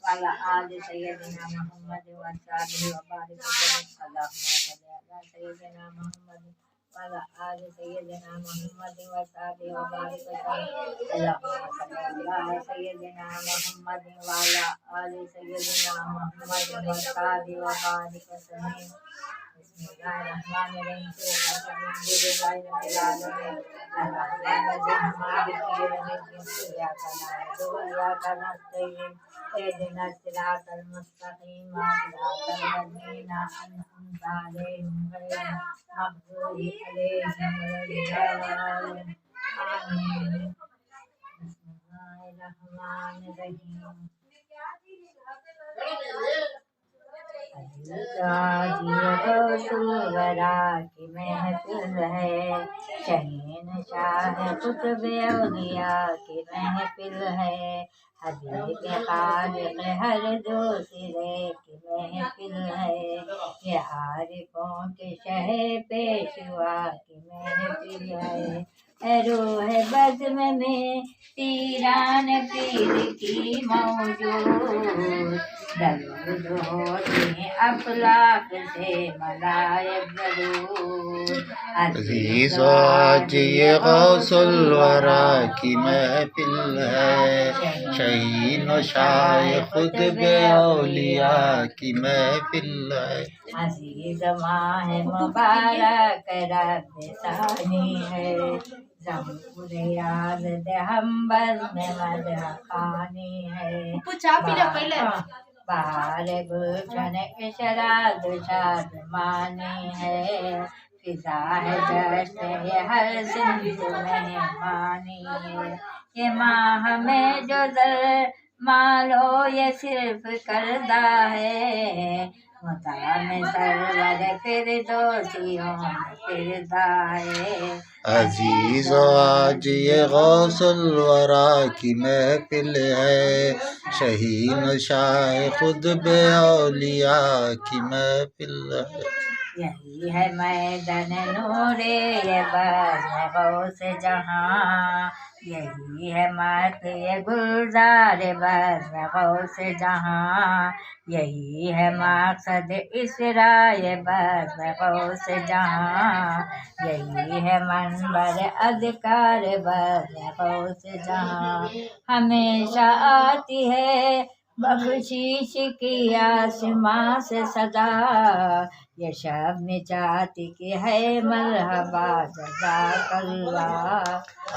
وعلى آل سيدنا محمد وصحبه وبارك وسلم. اللهم صل على سيدنا محمد وعلى آل سيدنا محمد وصحبه وبارك وسلم. اللهم صل على سيدنا محمد وعلى آل سيدنا محمد وصحبه وبارك وسلم. بسم الله الرحمن الرحيم. الحمد لله رب العالمين الرحمن الرحيم مالك يوم الدين إياك نعبد وإياك نستعين اهدنا الصراط المستقيم صراط الذين أنعمت عليهم غير المغضوب عليهم ولا الضالين آمين. بسم الله الرحمن الرحيم. سورا کی محفل ہے شہین شاہ قطب اولیاء کی محفل ہے حبیب خالق ہر دو سرے کی محفل ہے یہ عارفوں کے شہ پیشوا کی محفل ہے اے روح بزم میں پیران پیر کی موجود درود ہوتے ہیں افلاق سے ملائک ضرور عزیز آج یہ غوث الورا کی محفل ہے شہین و شاہ خطب اولیاء کی محفل ہے عزیز ماہ مبارک رب ثانی ہے زمور یاد دہمبر میں مدح خانی ہے بہار گلشن اشراد شاد مانی ہے فضا ہے جشن یہ ہر سنت مہمانی ہے یہ ماہ میں جو در مالو یہ صرف کردہ ہے مطام سرور فردوسیوں فردہ ہے عزیز آج یہ غوث الورا کی محفل ہے شہین شاہ خطب اولیاء کی محفل ہے یہی ہے میدان نور یہ بزم غوث جہاں یہی ہے مات یہ گلزار بزم غوث جہاں یہی ہے مقصد اسراء یہ بزم غوث جہاں یہی ہے منبر اذکار بزم غوث جہاں ہمیشہ آتی ہے بخشش کی آسماں سے صدا یہ شب میں چاہتی کہ ہے مرحبا جزاک اللہ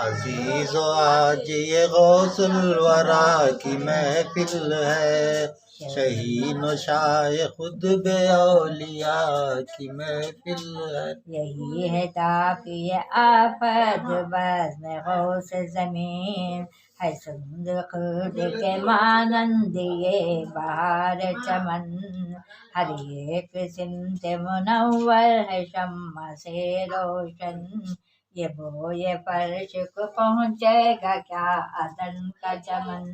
عزیز آج یہ غوث الورا کی محفل ہے شہین و شاہ خطب اولیاء کی محفل ہے یہی ہے تاکہ آفت بزم غوث زمین ہے سند خود کے مانند یہ بہار چمن ہر ایک سمت منور ہے شمع سے روشن یہ بوئے فرش کو پہنچے گا کیا عدن کا چمن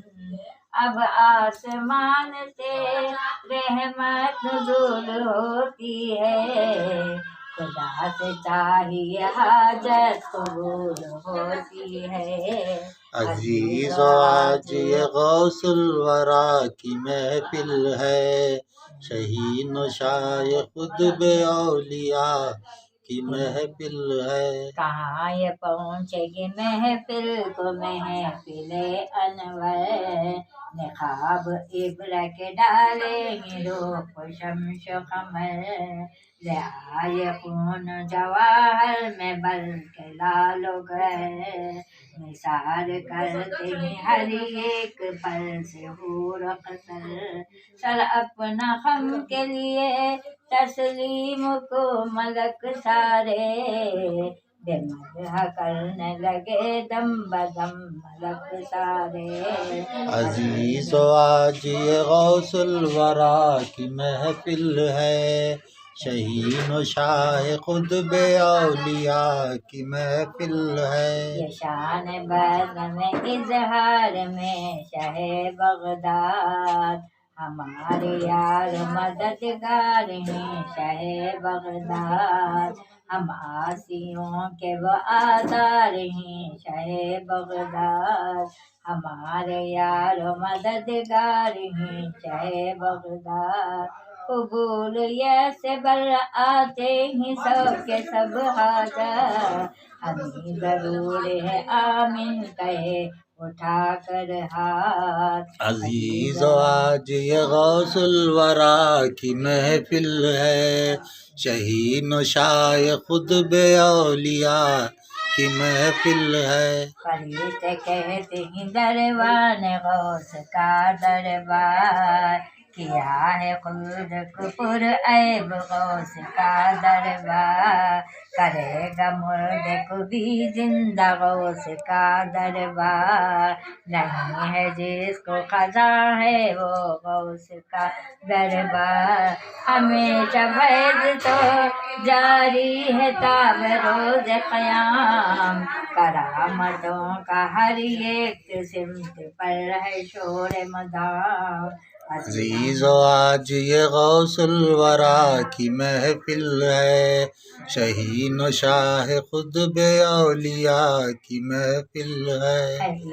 اب آسمان سے رحمت نزول ہوتی ہے خدا سے چاہیے حاجت قبول ہوتی ہے عزیز آج یہ غوث الورا کی محفل ہے شہین و شاہ خطب اولیاء کی محفل ہے کہاں یہ پہنچے گی محفل کو محفل انور نقاب ابر کے ڈالیں گے روح و شمش و قمر لے آئے خون جواہر میں بلکہ لال و گر نثار کرتے ہیں ہر ایک پل سے حور و قصر سر اپنا غم کے لیے تسلیم کو ملک سارے بے مدح کرنے لگے دم بدم ملک سارے عزیز آج یہ غوث الورا کی محفل ہے شہین و شاہ قطب اولیاء کی محفل ہے یہ شان بزم اظہار میں شہ بغداد ہمارے یار مددگار ہیں شہ بغداد، ہم آسیوں کے وہ آدار ہیں شہ بغداد، ہمارے یار مددگار ہیں شہ بغداد، قبول سے بر آتے ہیں سب کے سب حاجت، ہمیں ضرور ہے آمین کہے اٹھا کر ہاتھ، عزیز و آج یہ غوث الورا کی محفل ہے، شہین و شاہ خود بے اولیاء کی محفل ہے، فرشتے کہتے ہیں دربان غوث کا دربار، کیا ہے خود کو پر عیب غوث کا دربار، کرے گا مردے کو بھی زندہ غوث کا دربار، نہیں ہے جس کو خزاں ہے وہ غوث کا دربار، ہمیشہ فیض تو جاری ہے تاب روز قیام، کرامتوں کا ہر ایک سمت پر ہے شور مدام، عزیز و آج یہ غوث الورا کی محفل ہے، شہین و شاہ خود بے اولیاء کی محفل ہے،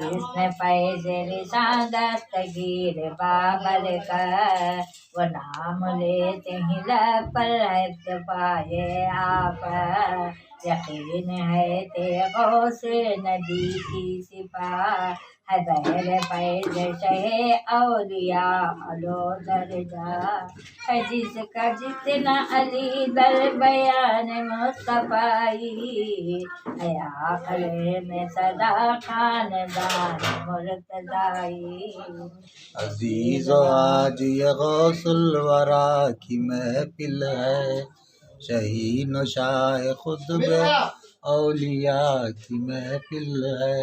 اس میں فیض رسالت گیر بابر کر، وہ نام لیتے ہیں لب پر اتباعِ آپ، یقین ہے تے غوث نبی کی صفات، ہے بہر فیض شہ اولیاء علو درجہ، ہے جس کا جتنا علی در بیان مصطفی، ہے آخر میں صدا خاندان مرتضائی، عزیز و آج یہ غوث الورا کی محفل ہے، شہین و شاہ خود بے اولیاء کی محفل ہے،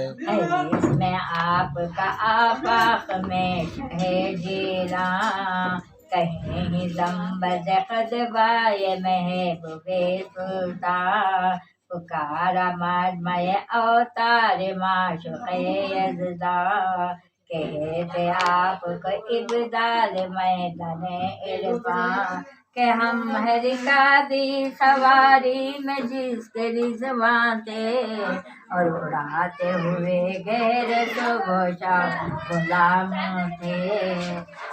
اس میں آپ کا آفاق میں ہے جیلاں، کہیں زمبد قدبائے محبوب سلطان، پکارا مجمع اوتار معشوق یزداں، کہتے آپ کو ابدال میدان عرفان، کہ ہم ہے رکابی سواری میں جس کے رضوان تھے، اور اڑاتے ہوئے غیرت و شام غلام تھے،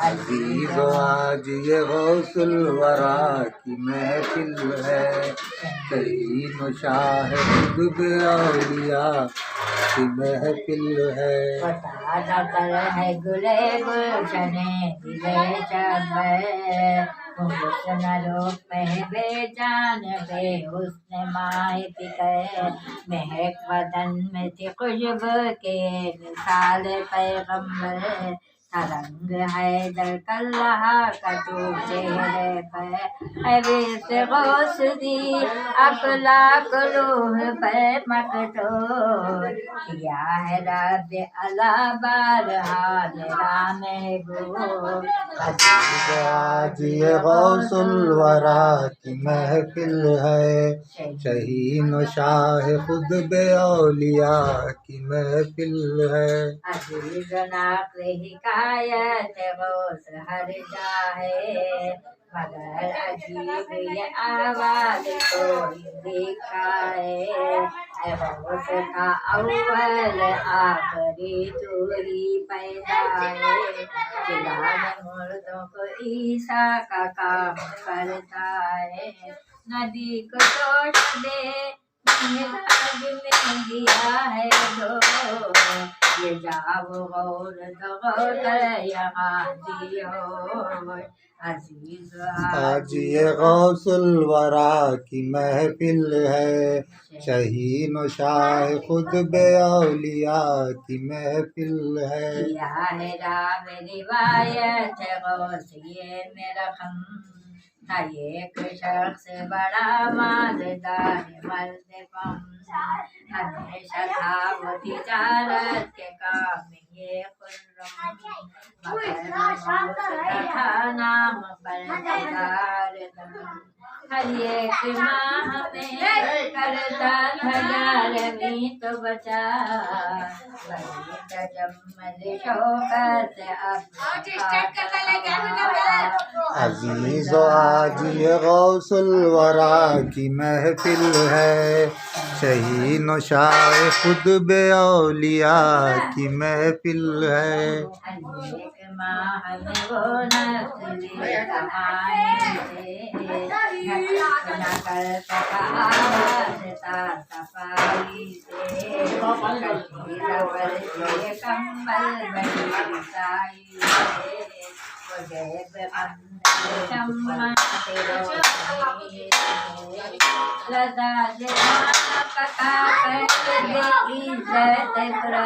عزیز و آج یہ غوث الورا کی محفل ہے، شہین و شاہ خود بے اولیاء کی محفل ہے، تازہ تر ہے گلے گلشن دلے شب، حسن روپ میں بے جان بے حسن ماہ فکر، مہک بدن میں تھی خوشبو کے مثال پیغمبر، رنگ حیدر کلہا کٹو چہرے پر، ہے ویس غوث دی اخلاق روح پر مکتوب، کیا ہے رب اعلیٰ بہرحال رام محبوب، عزیز و آج یہ غوث الورا کی محفل ہے، شہین و شاہ خود بے اولیاء کی محفل ہے، عزیز نقل حکایت غوث ہر جا ہے، مگر عجیب یہ آواز کوئی دکھائے، اے غوث کا اول آخری تو ہی پیدا ہے، چلانے مردوں کو عیسیٰ کا کام کرتا ہے، نبی کو توش دے مہراج میں دیا ہے دو، یہ جاؤ غور دو غور یہاں دیو، عزیز آج یہ غوث الورا کی محفل ہے، شہین و شاہ خود بے اولیاء کی محفل ہے، کیا ہے رام روایت غوث یہ میرا خم، تھا ایک شخص بڑا مالدار مرد پم، ہمیشہ تھا وہ تجارت کے کام یہ خرم، مگر موت کا تھا نام پر ہزار دم، ہر ایک ماہ میں کرتا تھا 11ویں تو بچا بڑی تجمل شوکت عزیز و آج یہ غوث الورا کی محفل ہے، شہین و شاہ خود بے اولیاء کی محفل ہے۔ ہر ایک ماہ میں وہ نسل کمائیں تھے، نہ کر سکا واسطہ صفائی سے، کشمیر پر سے کمبل بڑی رسائی سے، وہ جیب اندر شمع کے روشنی سے، رضا جہاں پکا کر دے عزت پر،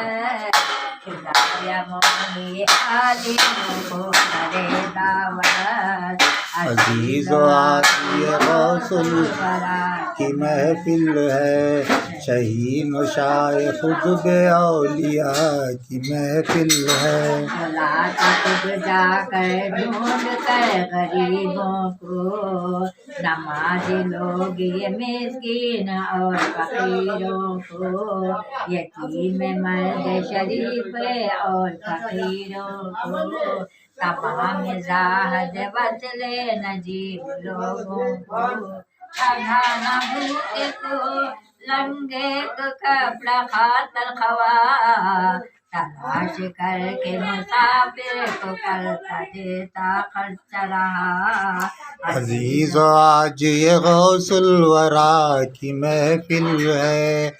خدایا مولی عالم کو کرے دعوت۔ عزیز و آج یہ غوث الورا کی محفل ہے، شہین و شاہ خود بے اولیاء کی محفل ہے۔ بلا تک جا کر ڈھونڈ کر غریبوں کو، نماز لوگ یہ مسکین اور فقیروں کو، یتیم مرد شریف اور فقیروں کو، تمام زاہد وصل نجیب لوگوں کو، اگانا بھوکے کو، لنگے کو کپڑا خاطر خواہ، تلاش کر کے مسافر کو کرتا دیتا خرچ رہا۔ عزیز و آج یہ غوث الورا کی محفل ہے،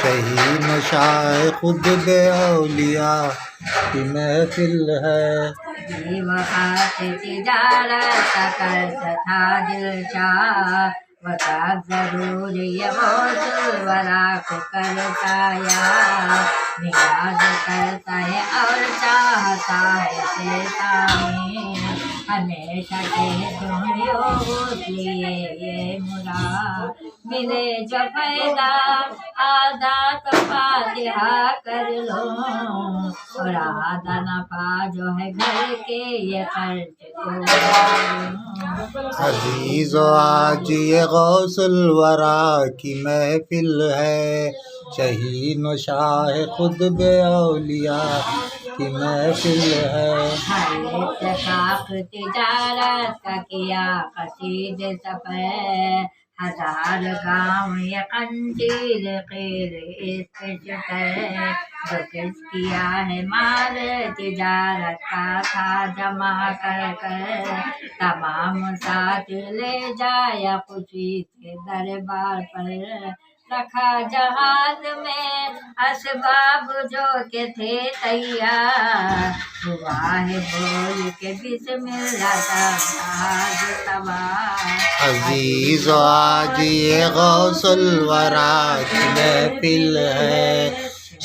شہین و شاہ خود بے اولیاء کی محفل ہے۔ بے وفا سے تجارت کرتا تھا دل شاہ، وہ تب ضرور یہ غوث الورا کو کرتا یاد، نیاز کرتا ہے اور چاہتا ہے شیطانی، ہمیشہ کہتوں ہو لیے یہ مراد، ملے جو فائدہ آدھا تو فاتحہ کر لو، اور آدھا نفع جو ہے گھر کے یہ خرچ کو۔ عزیز و آج یہ غوث الورا کی محفل ہے، شہین و شاہ خود بے اولیاء کی محفل ہے۔ ہر اتفاق تجارت کا کیا قصید سفر، ہزار گاؤں یہ قندیل قیر اس پہ شکر، جو کس کیا ہے مال تجارت کا تھا جمع کر کر، تمام ساتھ لے جایا خوشی سے دربار پر، رکھا جہاز میں اسباب جو کہ تھے تیار، ہوا ہے بول کے بسم اللہ جہاز سوار۔ عزیز و آج یہ غوث الورا کی محفل ہے،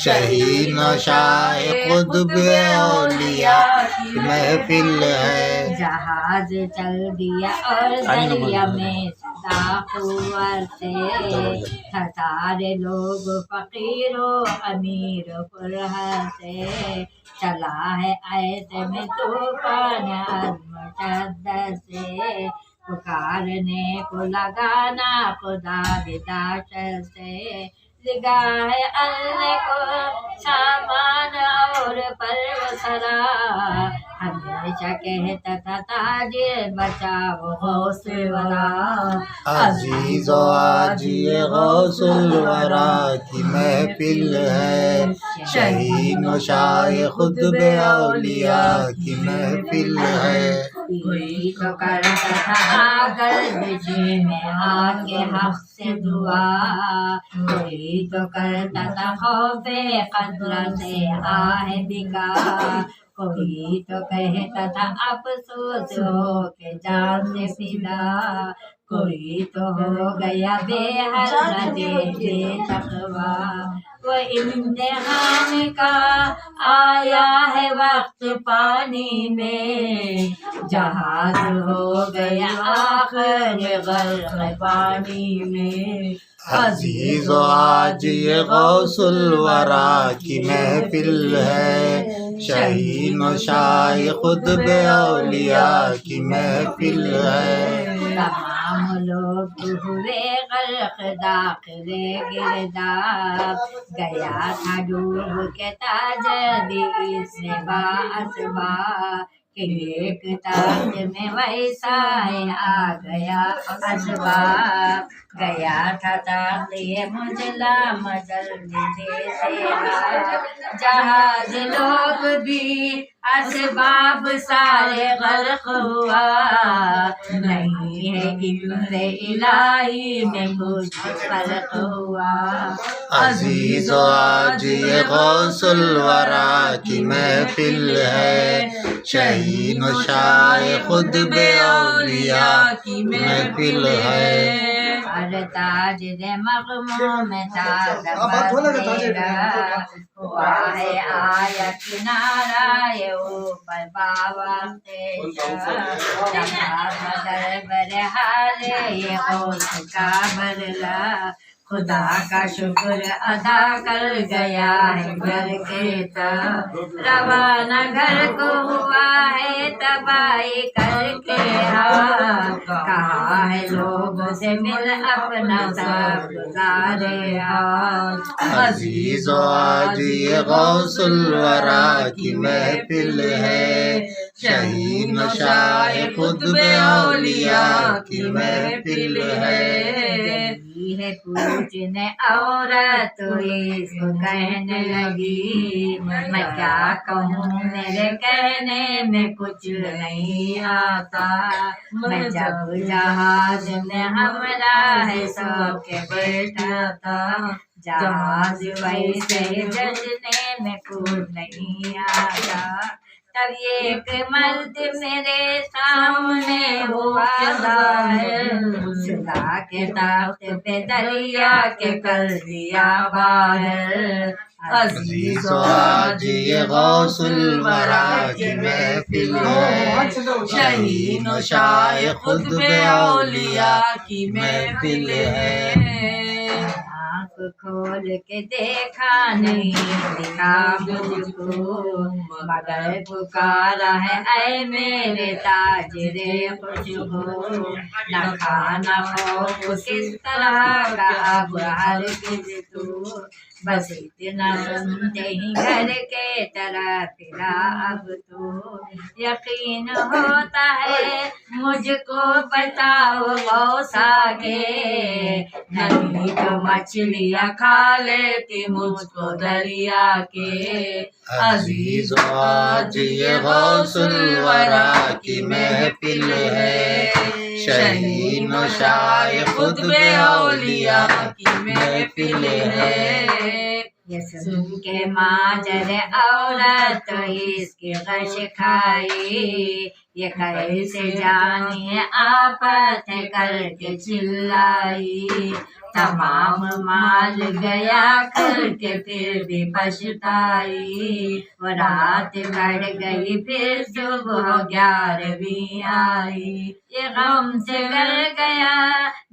شہین و شاہ خود بے اولیاء کی محفل ہے۔ جہاز چل دیا اور دریا میں صدا قوت سے، سارے لوگ فقیر و امیر فرحت سے، چلا ہے ایسے میں طوفان مشدد سے، پکارنے کو لگانا خدا بداشت سے، نگاہ اللہ کو سامان اور پروسرا، ہمیشہ کہتا تھا تاجر بچاؤ غوث ورا۔ عزیز و آج یہ غوث الورا کی محفل ہے، شہین و شاہ خود بے اولیاء کی محفل ہے۔ کوئی تو کرتا تھا گردشی میں آ کے حق سے دعا، کوئی تو کرتا تھا خوف قدر سے آہ بکا، کوئی تو کہتا تھا افسوس ہو کے جان سے فدا، کوئی تو ہو گیا بے حسرت بے تقویٰ۔ وہ امتحان کا آیا ہے وقت پانی میں، جہاز ہو گیا آخر غرق پانی میں۔ عزیز و آج یہ غوث الورا کی محفل ہے، شہین و شاہ خود بے اولیاء کی محفل ہے۔ تمام ہم لوگ ہوئے غرق داخل گرداب گیا تھا ڈوب کے تاجر اس نے بااسباب کہ ایک تاج میں ویسا آ گیا اسباب گیا تھا تاخیر مجلا مجلدی سے جہاز لوگ بھی اسباب سارے غرق ہوا نہیں ہے امر الہی میں کچھ فرق ہوا عزیز و آج یہ غوث الورا کی محفل ہے شہین و شاہ خود بے اولیاء کی محفل ہے ہر تاجر مغموم تاج ہوا ہے آیا کنارہ اوپر باوقت برحال یہ غوث کا برلا خدا کا شکر ادا کر گیا ہے گھر کے تب روانہ گھر کو ہوا ہے تباہی کر کے کہا ہے لوگوں سے مل اپنا سب گزارے عزیز و آج یہ غوث الورا کی محفل ہے شہین و شاہ خود بے اولیاء کی محفل ہے ہے پوچھنے عورت اس کو کہنے لگی میں کیا کہوں میرے کہنے میں کچھ نہیں آتا میں جب جہاز میں ہمراہ سب کے بیٹھا تھا جہاز ویسے جلنے میں کچھ نہیں آتا تب ایک مرد میرے سامنے ہوا ظاہر خدا کے تخت پہ دریا کے کر دیا باہر عزیز و آج یہ غوث الورا کی محفل ہے شہین و شاہ خود بے اولیاء کی محفل ہے کھول کے دیکھا نہیں دکھا مجھ کو مگر پکارا ہے اے میرے تاجر خوشبو نہ کھانا خوف کس طرح کا اب ہرگز تو بس اتنا سنتے ہی گھر کے طرح پھرا اب تو یقین ہوتا ہے مجھ کو بتاؤ غوثا کے نہیں تو مچھلیاں کھا لیتی مجھ کو دریا کے عزیز و آج یہ غوث الورا کی محفل ہے شہین و شاہ خود بے اولیاء کی محفل ہے یہ سن کے ماجر عورت اس کی غش کھائی یہ کیسے جانی آفت کر کے چلائی تمام مال گیا کر کے پھر بھی پچھتائی وہ رات بڑھ گئی پھر صبح 11ویں آئی یہ غم سے گر گیا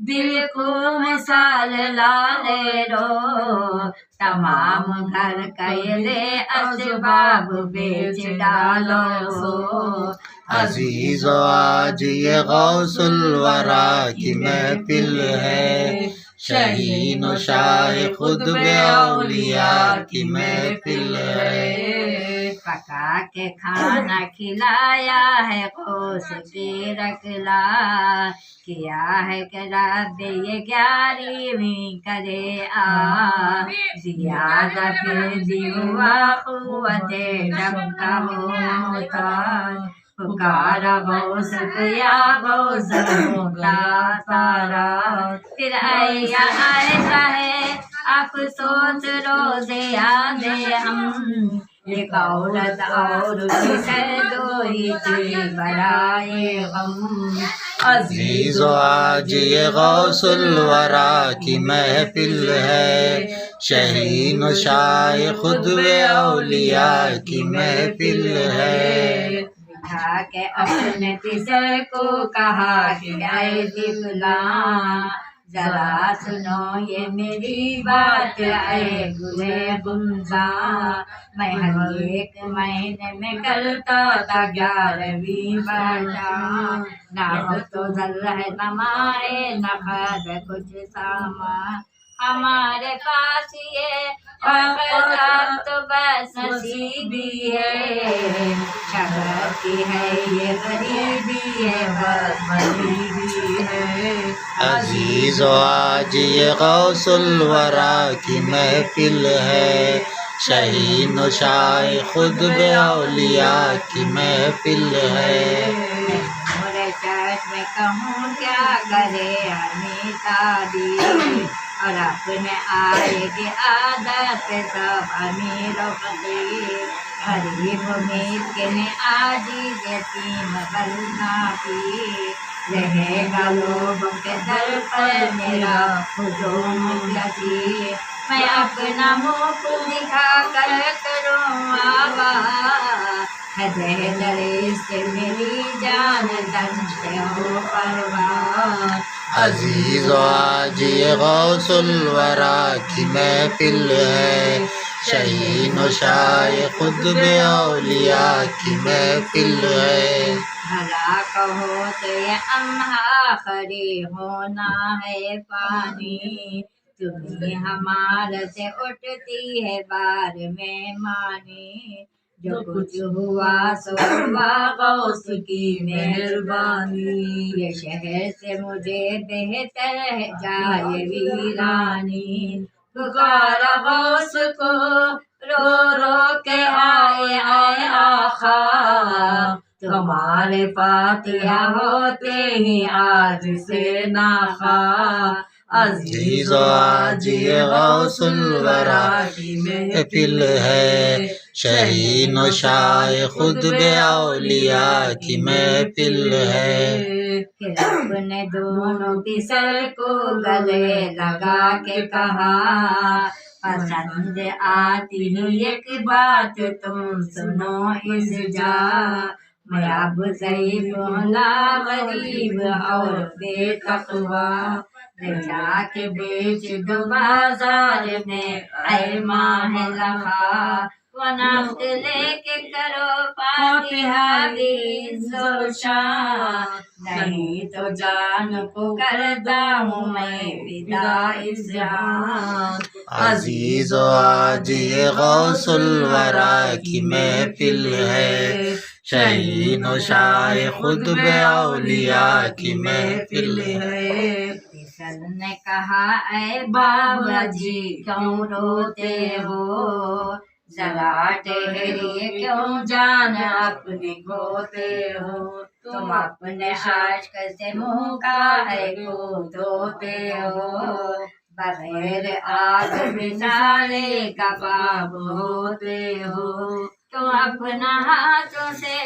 دل کو مثال لالے رو تمام گھر کا یہ اسباب بیچ ڈالو عزیز و آج یہ غوث الورا کی محفل ہے شہین و شاہ خود بے اولیاء کی محفل ہے پکا کے کھانا کھلایا ہے غوث کی رکلا کیا ہے کہ رب یہ 11ویں کرے زیادہ پھر بھی ہوا قوت جب کا ہوتا پکارا غوث یا غوث ہوتا سارا پھر آیا ایسا ہے افسوس روز یاد ہم ایک عورت اور دو ہی تھی برائے غم عزیز و آج یہ غوث الورا کی محفل ہے شہین و شاہ خود بے اولیاء کی محفل ہے بٹھا کے اپنے تیسر کو کہا کہ اے دبلا ذرا سنو یہ میری بات اے گلے گلزا، میں ہر ایک مہینے میں کرتا تھا 11ویں بجا، نہ ہو تو رہنمائے نہ خیر کچھ سامان، ہمارے پاس یہ وقت تو بس نصیبی ہے، شبتی ہے یہ غریبی ہے بس غریبی ہے۔ عزیز و آج یہ غوث الورا کی محفل ہے، شہین و شاہ خود بے اولیاء کی محفل ہے۔ میرے چشم میں کہوں کیا کرے ہمیں تعبیر، اور اپنے آئے کی عادت پہ سب امیر و فقیر، غریب و مسکین عاجز یتیم بلنا پیر، رہے گا لوگوں کے در پر میرا ہجوم یسیر، میں اپنا منہ دکھا کر کروں آواز، ہے دہلریز سے میری جان تن سے ہو پرواز۔ عزیز و آج یہ غوث الورا کی محفل ہے، شہین و شاہ خود بے اولیاء کی محفل ہے۔ بھلا کہو تو یہ آخری ہونا ہے پانی، تمہیں ہمارے سے اٹھتی ہے بار میں مانی، جو کچھ ہوا سو ہوا غوث کی مہربانی، یہ شہر سے مجھے بہتر ہے جائے ویرانی، پکارا غوث کو رو رو کے آئے آئے آقا، تمہارے فاتحہ ہوتے ہی آج سے ناخواہ۔ عزیز و آج یہ غوث الورا کی محفل ہے، شہین و شاہ خود بے اولیاء کی محفل ہے۔ پھر اپنے دونوں کی سر کو گلے لگا کے کہا، پسند آتی ہے ایک بات تم سنو اس جا، میں اب ضعیف ہوں لا غریب اور بے تقویٰ، لے جا کے بیچ دو بازار میں اے ماہ لقا، وہ نفس لے کے کرو فاتحہ بھی شان، نہیں تو جان کو کرتا ہوں میں فدا اس جہان۔ عزیز و آج یہ غوث الورا کی محفل ہے، شہین و شاہ خود بے اولیاء کی محفل ہے۔ کشن نے کہا اے بابا جی کیوں روتے ہو، ذرا ٹھہریے کیوں جان اپنی کھوتے ہو، تم اپنے عشق سے منہ کاہے کو دھوتے ہو، بغیر آگ بجھانے کا پاپ ہوتے ہو، تم اپنا ہاتھوں سے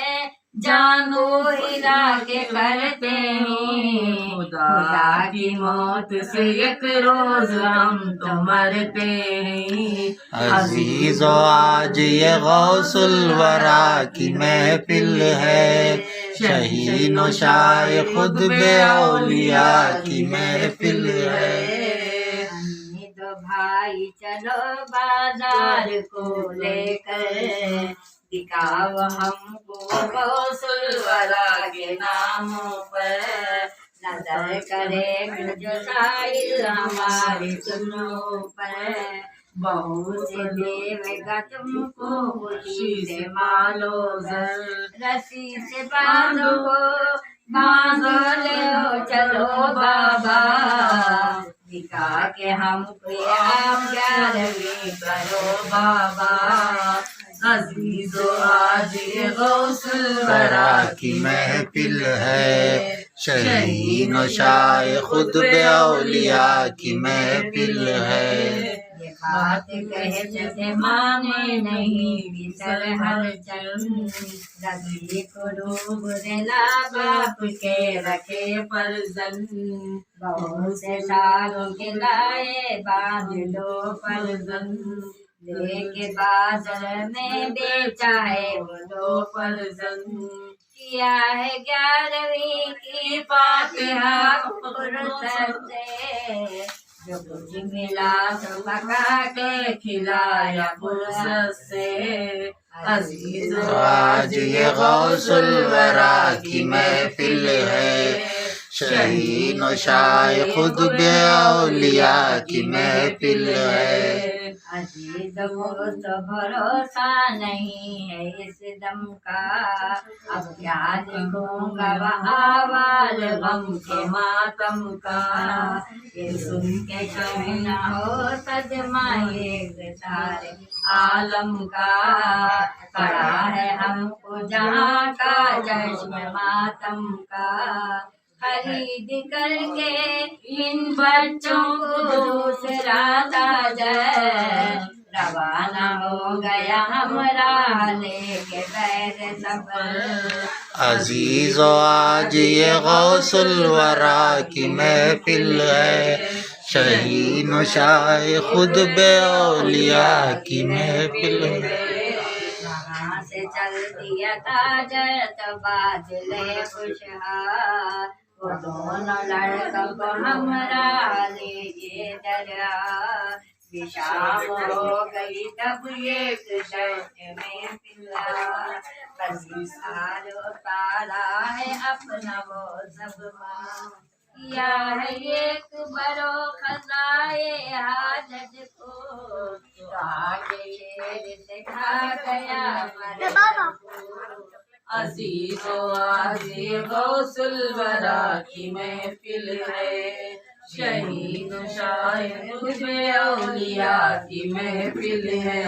جانو ہلا کے کرتے ہیں، خدا کی موت سے ایک روز ہم تو مرتے ہیں۔ عزیز و آج یہ غوث الورا کی محفل ہے، شہین و شاہ خود بے اولیاء کی محفل ہے۔ دو بھائی چلو بازار کو لے کر، دکھاؤ ہم کو غوث الورا کے ناموں پر، نظر کرے جو سائل ہماری تمہوں پر، بہو سے دے گا تم کو خوشی سے مالو زر، رسی سے باندھو باندھو لو چلو بابا، دکھا کے ہم کو آپ 11ویں کرو بابا۔ عزیز و آج یہ غوث الورا کی محفل ہے، شہین و شاہ خود بے اولیاء کی محفل ہے۔ یہ بات کہتے تھے مانے نہیں بسر ہر چند، رضی قلوب دلا باپ کے رکھے فرزند، بہت سے سالوں کے لائے باندھ دو فرزند، لے کے بازار میں بیچا ہے وہ دو فرزند، کیا ہے 11ویں کی فاتحہ فرصت سے، جو کچھ ملا تو پکا کے کھلایا فرصت سے، عزیز آج یہ غوث الورا کی محفل ہے، شہین و شاہ قطب اولیاء کی محفل ہے۔ عزیز دوست بھروسہ نہیں ہے اس دم کا، اب کیا لکھوں گا بحوال غم کے ماتم کا، یہ سن کے کہیں نہ ہو صدمہ ایک سارے عالم کا، پڑا ہے ہم کو جہاں کا جشن ماتم کا، خرید کر کے ان بچوں کو دوسرا تاجر، روانہ ہو گیا ہمراہ لے کے بیر سفر۔ عزیز و آج یہ غوث الورا کی محفل ہے، شہین و شاہ قطب اولیاء کی محفل ہے۔ وہاں سے چل دیا تاجر تو بادلے خوشحال، وہ دونوں لڑکوں کو ہمراہ لیجیے دریا، شام ہو گئی تب ایک دشت میں پلا، بسی سالوں پالا ہے اپنا وہ سب ماں، کیا ہے ایک برو خزائے حاجت کو، تو آگے شیر سے کھا گیا مرد کو۔ عزیز و عزیز غوث الورا کی محفل ہے، شہین و شاہ قطب اولیاء کی محفل ہے،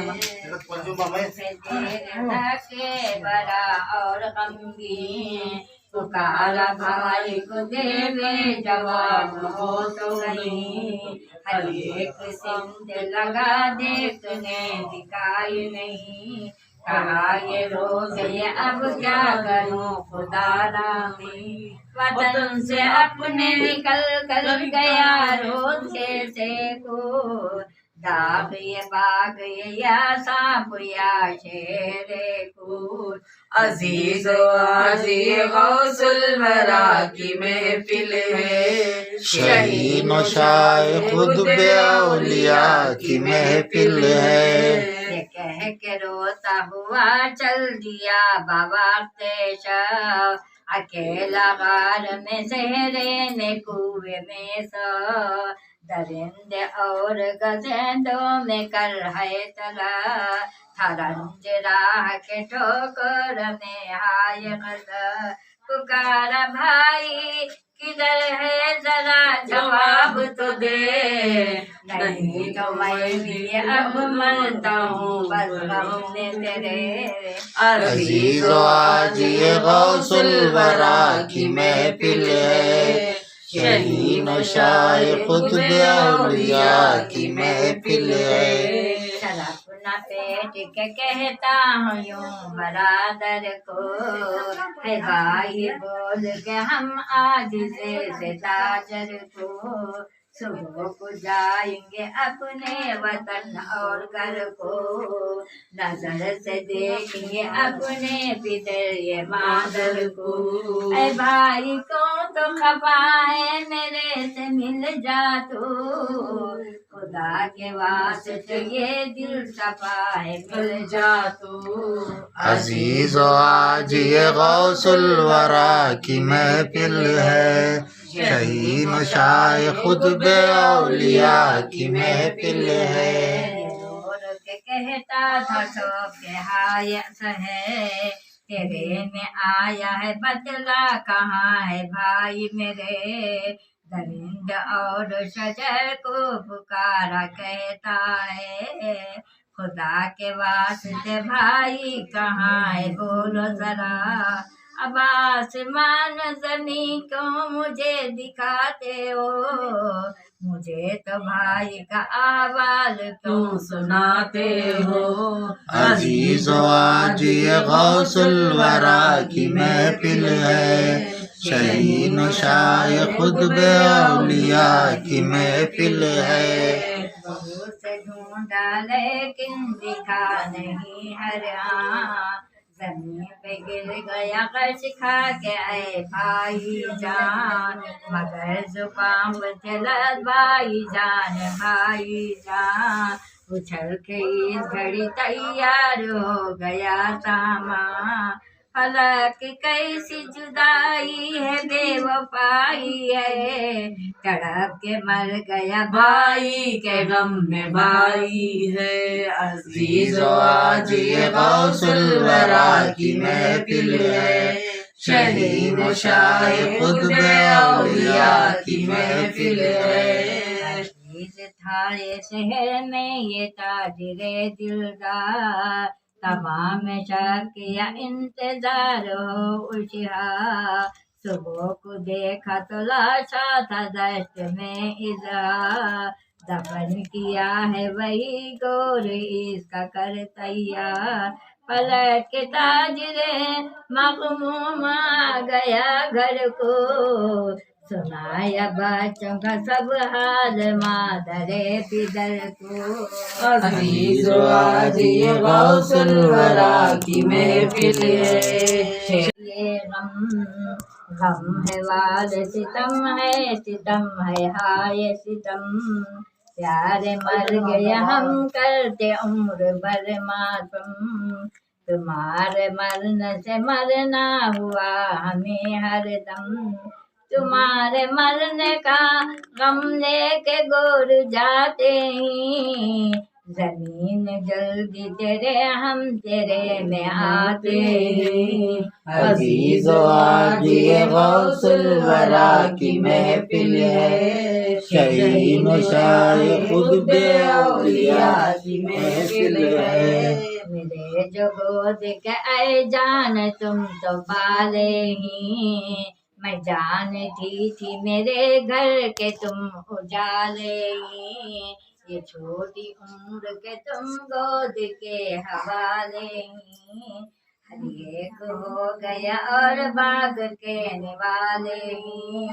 کے بڑا اور غمگین، پکارا بھائی کو دے دے جواب ہو تو نہیں، ہر ایک سمت لگا دیکھنے دکھائی نہیں، کہا یہ روز یہ اب کیا کروں خدا رامی، وطن سے اپنے نکل کر گیا روز کیسے کو، داغ یہ باغ یا سانپ یا شیر کو۔ عزیز و عزیز غوث الورا کی محفل ہے، شہین و شاہ قطب اولیاء کی محفل ہے۔ یہ کہہ کے روتا ہوا چل دیا بوقت شب، اکیلا غار میں صحرے میں کنویں میں سو، درندے اور گزندوں میں کر ہے تلا، تھا رنج راہ کے ٹھوکر میں ہائے غضب، پکارا بھائی کدھر ہے ذرا جواب تو دے، نہیں تو میں بھی اب مرتا ہوں بس غم نے تیرے۔ عزیز و آج یہ غوث الورا کی محفل ہے، شہین و شاہ قطب اولیاء کی محفل ہے۔ شرف نہ پیٹ کے کہتا ہوں یوں برادر کو، ہے بھائی بول کے ہم آج سے تاجر کو، صبح کو جائیں گے اپنے وطن اور گھر کو، نظر سے دیکھیں گے اپنے پدر یہ مادر کو، اے بھائی کو تو خفا ہے میرے سے مل جا تو، خدا کے واسطے یہ دل صفا ہے مل جا تو۔ عزیز و آج یہ غوث الورا کی محفل ہے، شہین و شاہ قطب اولیاء کی محفل ہے۔ اور کے کہتا تھا تو کہ حایت ہے، تیرے میں آیا ہے بتلا کہاں ہے بھائی میرے، درند اور شجر کو پکارا کہتا ہے، خدا کے واسطے بھائی کہاں ہے بولو ذرا، اب آسمان زمین کو مجھے دکھاتے ہو، مجھے تو بھائی کا احوال کیوں سناتے ہو۔ عزیز و آج یہ غوث الورا کی محفل ہے، شہین و شاہ قطب اولیاء کی محفل ہے۔ بہت سے ڈھونڈا لیکن دکھا نہیں ہر آن، زمین پہ گر گیا قرض کھا کے اے بھائی جان، مگر زبان پہ چلت بھائی جان، اچھل کے اس گھڑی تیار ہو گیا سامان، فلک کیسی جدائی ہے بے وفائی ہے، تڑپ کے مر گیا بھائی کے غم میں بھائی ہے، عزیز و آج یہ غوث الورا کی محفل ہے، شہین و شاہ قطب اولیاء کی محفل ہے۔ عزیز تھا یہ شہر میں یہ تاجر دلدار، تمام شب کیا انتظار ہو ہوشیار، صبح کو دیکھا تو لاشا تھا دشت میں اظہار، دفن کیا ہے وہی گور اس کا کر تیار، فلک کے تاجر مغموم آ گیا گھر کو، سنایا بچوں کا سب حال مادر پدر کو، عزیز و آج یہ غوث الورا کی محفل ہے، یہ غم ہے وال ستم ہے ہائے ستم، پیارے مر گیا ہم کرتے عمر بھر ماتم، تمہارے مرنے سے مرنا ہوا ہمیں ہر دم، تمہارے مرنے کا غم لے کے گور جاتے ہیں، زمین جلدی تیرے ہم تیرے میں آتے ہیں، عزیز و آج یہ غوث الورا کی محفل ہے، شہین و شاہ قطب اولیاء کی محفل ہے۔ میرے جو گود کے اے جان تم تو پالے ہی، میں جانتی تھی میرے گھر کے تم اجالے ہی، یہ چھوٹی عمر کے تم گود کے حوالے ہی، ہر ایک ہو گیا اور باغ کے نوالے ہی،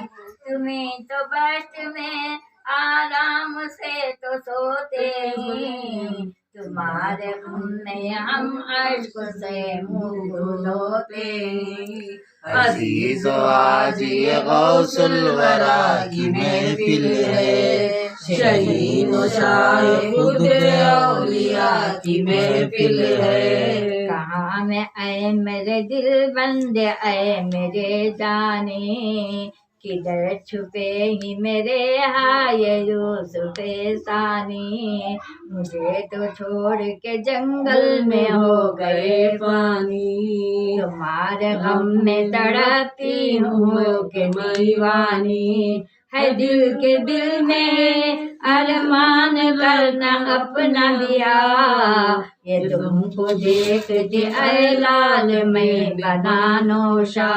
تمہیں تو بشت میں آرام سے تو سوتے ہیں، تمہارے غم میں ہم اشک سے منہ دھوتے ہیں، عزیز و آج یہ غوث الورا کی محفل ہے، شہین و شاہ قطب اولیاء کی محفل ہے۔ کہاں میں اے میرے دل بندے اے میرے جانے، کدھر چھپے ہی میرے ہائے یوسف ثانی، مجھے تو چھوڑ کے جنگل میں ہو گئے فانی، تمہارے غم میں تڑپتی ہوں کہ دیوانی، ہے دل کے دل میں ارمان کرنا اپنا بیاہ، یہ تم کو دیکھتے اے لال میں بنا نوشا،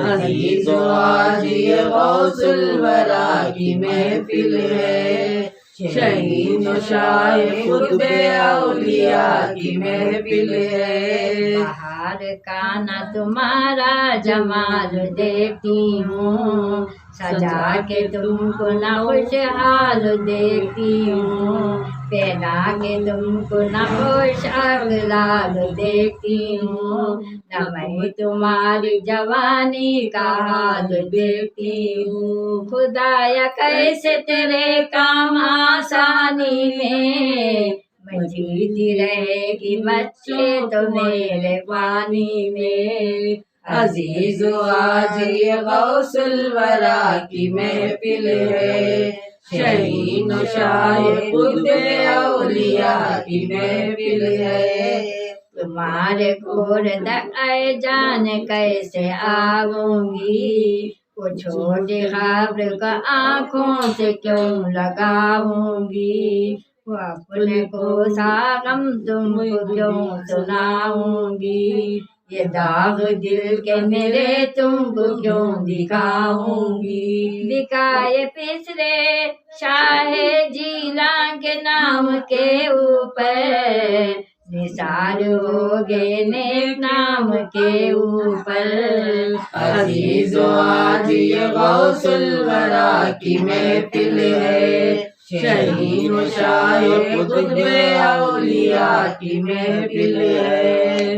عزیز و آج یہ غوث الورا کی محفل ہے، شہین و شاہ قطب اولیاء کی محفل ہے۔ بہار کا نہ تمہارا جمال دیکھتی ہوں، سجا کے تم کو نہ خوشحال دیکھتی ہوں، پہنا کے تم کو نہ خوش اخلاق دیکھتی ہوں، نہ میں تمہاری جوانی کا حال دیکھتی ہوں، خدایا کیسے تیرے کام آسانی میں جیتی رہے گی بچے تو میرے پانی میں، عزیز و آج یہ غوث الورا کی محفل ہے، شہین و شاہ قطب اولیاء کی محفل ہے۔ تمہارے کور تک اے جان کیسے آؤں گی، وہ چھوٹی خبر کا آنکھوں سے کیوں لگاؤں گی، وہ اپنے کو ساغم تم کو کیوں سناؤں گی، یہ داغ دل کے میرے تم کو کیوں دکھاؤں گی، دکھائے پچھلے شاہ جیلاں کے نام کے اوپر، نثار ہو گئے نیک نام کے اوپر، عزیز و آج یہ غوث الورا کی محفل ہے، شہین و شاہ قطب اولیاء کی محفل ہے۔